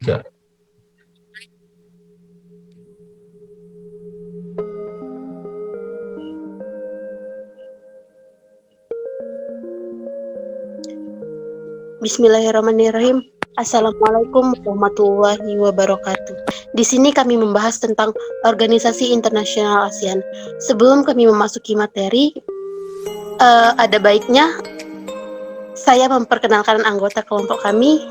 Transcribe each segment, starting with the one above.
Ya. Bismillahirrahmanirrahim. Assalamualaikum warahmatullahi wabarakatuh. Di sini kami membahas tentang Organisasi Internasional ASEAN. Sebelum kami memasuki materi, ada baiknya saya memperkenalkan anggota kelompok kami.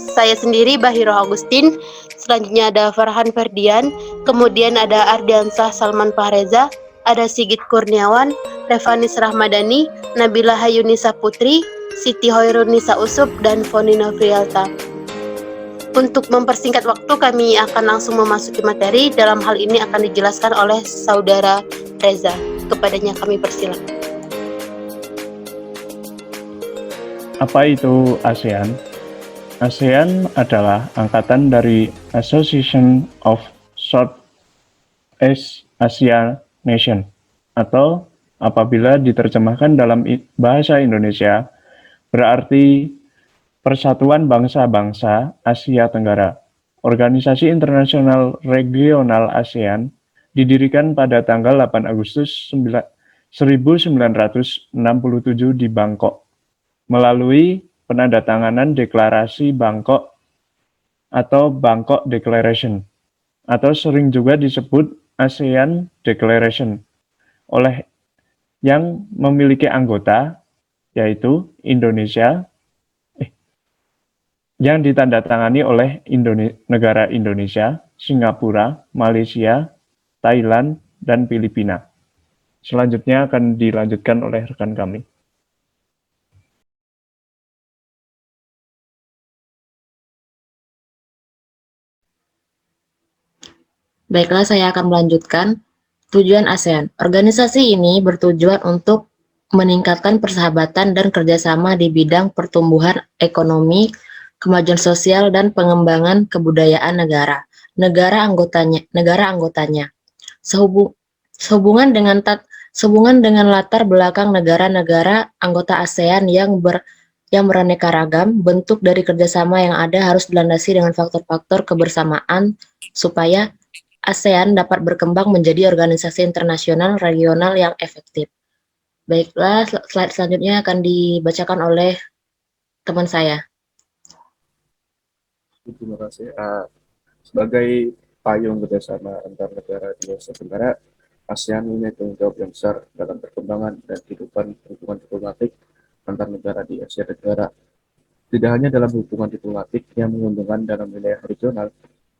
Saya sendiri Bahiro Agustin, selanjutnya ada Farhan Ferdian, kemudian ada Ardiansah Salman Fahreza, ada Sigit Kurniawan, Revanis Rahmadani, Nabila Hayunisa Putri, Siti Hoirunisa Usub, dan Foni Novrialta. Untuk mempersingkat waktu, kami akan langsung memasuki materi. Dalam hal ini akan dijelaskan oleh Saudara Reza. Kepadanya kami persilakan. Apa itu ASEAN? ASEAN adalah angkatan dari Association of Southeast Asia Nation, atau apabila diterjemahkan dalam bahasa Indonesia, berarti Persatuan Bangsa-Bangsa Asia Tenggara. Organisasi Internasional Regional ASEAN didirikan pada tanggal 8 Agustus 1967 di Bangkok, melalui penandatanganan Deklarasi Bangkok atau Bangkok Declaration, atau sering juga disebut ASEAN Declaration, oleh yang memiliki anggota, yaitu Indonesia, yang ditandatangani oleh negara Indonesia, Singapura, Malaysia, Thailand, dan Filipina. Selanjutnya akan dilanjutkan oleh rekan kami. Baiklah, saya akan melanjutkan. Tujuan ASEAN. Organisasi ini bertujuan untuk meningkatkan persahabatan dan kerjasama di bidang pertumbuhan ekonomi, kemajuan sosial, dan pengembangan kebudayaan negara anggotanya. Sehubungan dengan latar belakang negara-negara anggota ASEAN yang beraneka ragam, bentuk dari kerjasama yang ada harus dilandasi dengan faktor-faktor kebersamaan supaya ASEAN dapat berkembang menjadi organisasi internasional regional yang efektif. Baiklah, slide selanjutnya akan dibacakan oleh teman saya. Terima kasih. Sebagai payung kerjasama antar negara di Asia Tenggara, ASEAN memiliki tanggung jawab yang besar dalam perkembangan dan kehidupan hubungan diplomatik antar negara di Asia Tenggara. Tidak hanya dalam hubungan diplomatik yang menguntungkan dalam wilayah regional,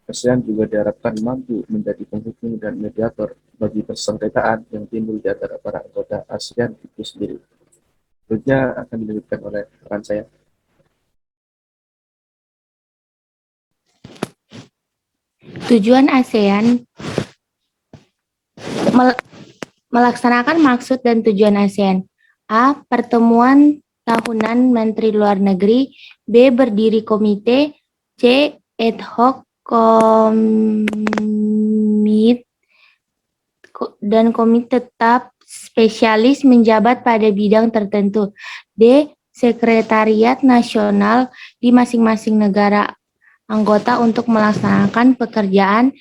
ASEAN juga diharapkan mampu menjadi penghubung dan mediator bagi persengketaan yang timbul di antara para anggota ASEAN itu sendiri. Selanjutnya akan dilanjutkan oleh rekan saya. Tujuan ASEAN melaksanakan maksud dan tujuan ASEAN. A. Pertemuan tahunan Menteri Luar Negeri. B. Berdiri komite. C. Ad hoc komite dan komite tetap spesialis menjabat pada bidang tertentu. D. Sekretariat Nasional di masing-masing negara anggota untuk melaksanakan pekerjaan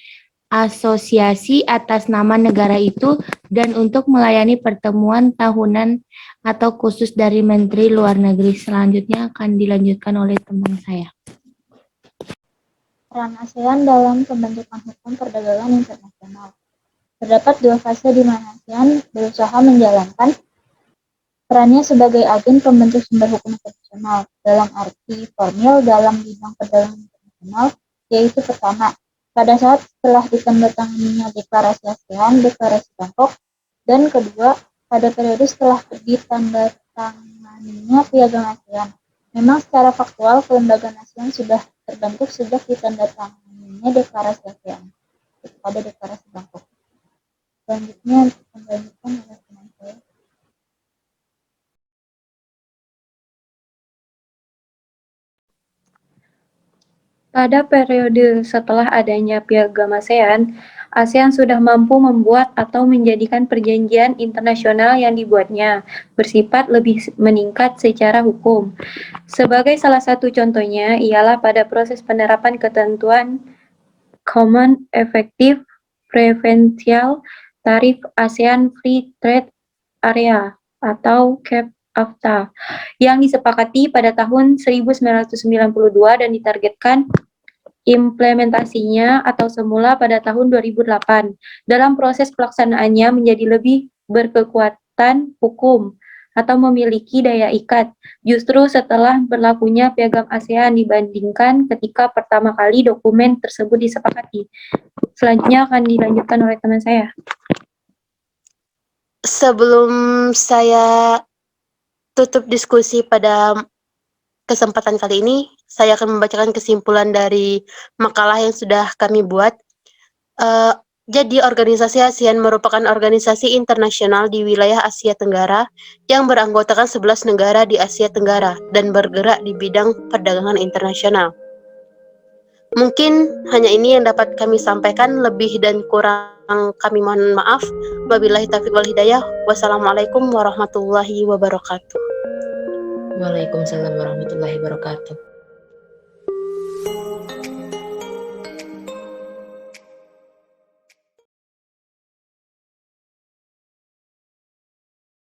asosiasi atas nama negara itu dan untuk melayani pertemuan tahunan atau khusus dari Menteri Luar Negeri. Selanjutnya akan dilanjutkan oleh teman saya. Peran ASEAN dalam pembentukan hukum perdagangan internasional. Terdapat dua fase di mana ASEAN berusaha menjalankan perannya sebagai agen pembentuk sumber hukum internasional dalam arti formil dalam bidang perdagangan internasional, yaitu pertama, pada saat setelah ditandatanganinya Deklarasi ASEAN, Deklarasi Bangkok, dan kedua, pada periode setelah ditandatanganinya Piagam ASEAN. Memang secara faktual kelembagaan ASEAN sudah terbentuk sejak ditandatanganinya Deklarasi ASEAN pada Deklarasi Bangkok. Selanjutnya dilanjutkan oleh teman saya. Pada periode setelah adanya Piagam ASEAN, ASEAN sudah mampu membuat atau menjadikan perjanjian internasional yang dibuatnya bersifat lebih meningkat secara hukum. Sebagai salah satu contohnya ialah pada proses penerapan ketentuan Common Effective Preferential Tariff ASEAN Free Trade Area atau CAPAFTA yang disepakati pada tahun 1992 dan ditargetkan implementasinya atau semula pada tahun 2008. Dalam proses pelaksanaannya menjadi lebih berkekuatan hukum atau memiliki daya ikat, justru setelah berlakunya Piagam ASEAN dibandingkan ketika pertama kali dokumen tersebut disepakati. Selanjutnya akan dilanjutkan oleh teman saya. Sebelum saya tutup diskusi pada kesempatan kali ini, saya akan membacakan kesimpulan dari makalah yang sudah kami buat. Jadi, organisasi ASEAN merupakan organisasi internasional di wilayah Asia Tenggara yang beranggotakan 11 negara di Asia Tenggara dan bergerak di bidang perdagangan internasional. Mungkin hanya ini yang dapat kami sampaikan, lebih dan kurang kami mohon maaf. Wabillahi taufiq wal hidayah. Wassalamualaikum warahmatullahi wabarakatuh. Waalaikumsalam warahmatullahi wabarakatuh.